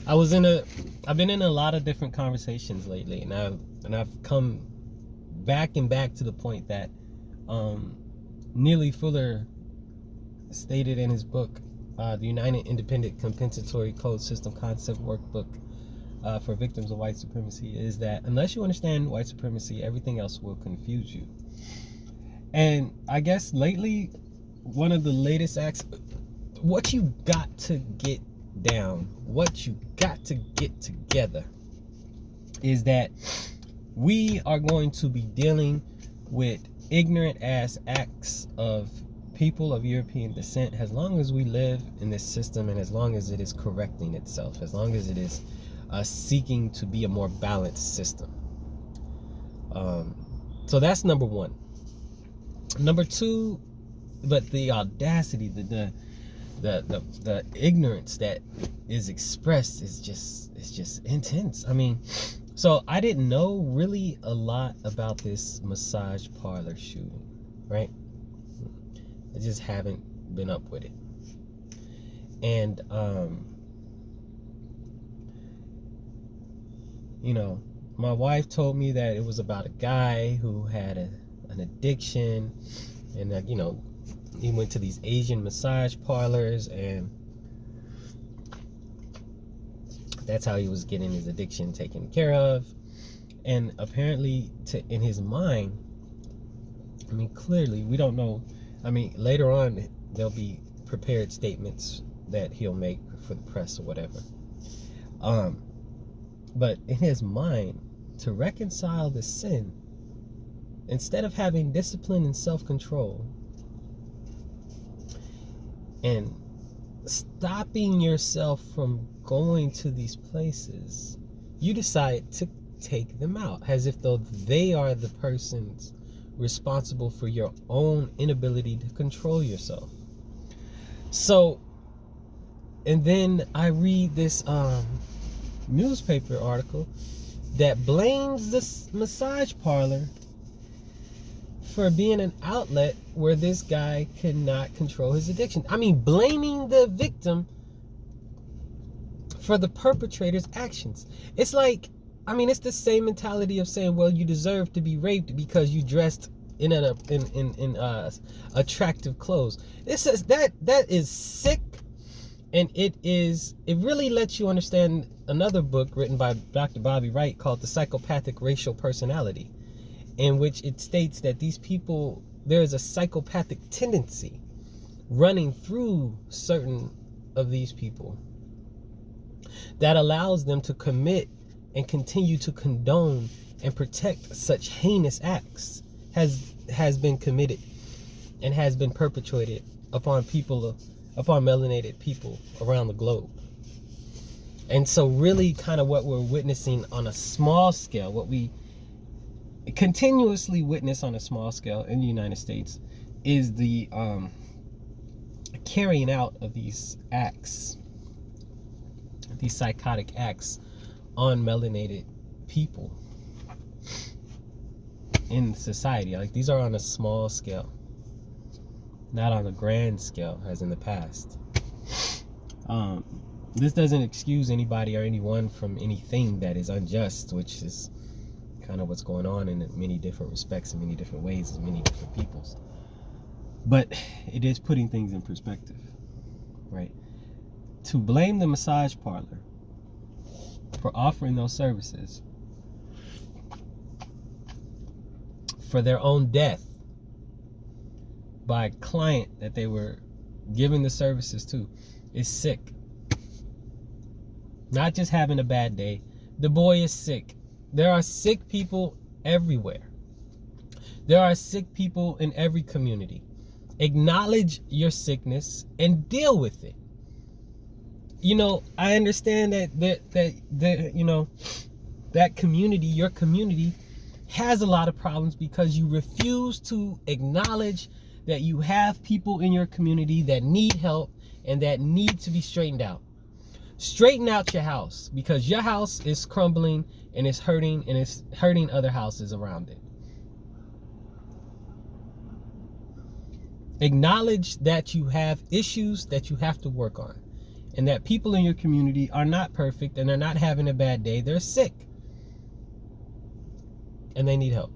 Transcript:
I've been in a lot of different conversations lately, and I've come back and back to the point that Neely Fuller stated in his book, the United Independent Compensatory Code System Concept Workbook for Victims of White Supremacy, is that unless you understand white supremacy, everything else will confuse you. And I guess lately, one of the latest acts, what you got to get down, what you got to get together, is that we are going to be dealing with ignorant ass acts of people of European descent as long as we live in this system, and as long as it is correcting itself, as long as it is seeking to be a more balanced system. So that's number one. Number two, but the audacity, the ignorance that is expressed is just intense. I mean, so I didn't know really a lot about this massage parlor shooting, right? I just haven't been up with it. And you know, my wife told me that it was about a guy who had an addiction, and that, you know, he went to these Asian massage parlors, and that's how he was getting his addiction taken care of. And apparently, in his mind, I mean, clearly, we don't know. I mean, later on, there'll be prepared statements that he'll make for the press or whatever. But in his mind, to reconcile the sin, instead of having discipline and self-control, and stopping yourself from going to these places, you decide to take them out, as if though they are the persons responsible for your own inability to control yourself. So, and then I read this newspaper article that blames this massage parlor for being an outlet where this guy could not control his addiction. I mean, blaming the victim for the perpetrator's actions. It's like, I mean, it's the same mentality of saying, well, you deserve to be raped because you dressed in attractive clothes. It says that is sick, and it really lets you understand another book written by Dr. Bobby Wright called The Psychopathic Racial Personality, in which it states that these people, there is a psychopathic tendency running through certain of these people that allows them to commit and continue to condone and protect such heinous acts has been committed and has been perpetrated upon melanated people around the globe. And so really kind of what we're witnessing on a small scale, what we continuously witness on a small scale in the United States, is the carrying out of these acts, these psychotic acts on melanated people in society. Like, these are on a small scale, not on a grand scale as in the past. This doesn't excuse anybody or anyone from anything that is unjust, which is kind of what's going on in many different respects, in many different ways, in many different peoples. But it is putting things in perspective, right? To blame the massage parlor for offering those services for their own death by a client that they were giving the services to is sick. Not just having a bad day. The boy is sick. There are sick people everywhere. There are sick people in every community. Acknowledge your sickness and deal with it. You know, I understand that you know, that community, your community, has a lot of problems because you refuse to acknowledge that you have people in your community that need help and that need to be straightened out. Straighten out your house, because your house is crumbling and it's hurting other houses around it. Acknowledge that you have issues that you have to work on. and that people in your community are not perfect and they're not having a bad day. They're sick and they need help.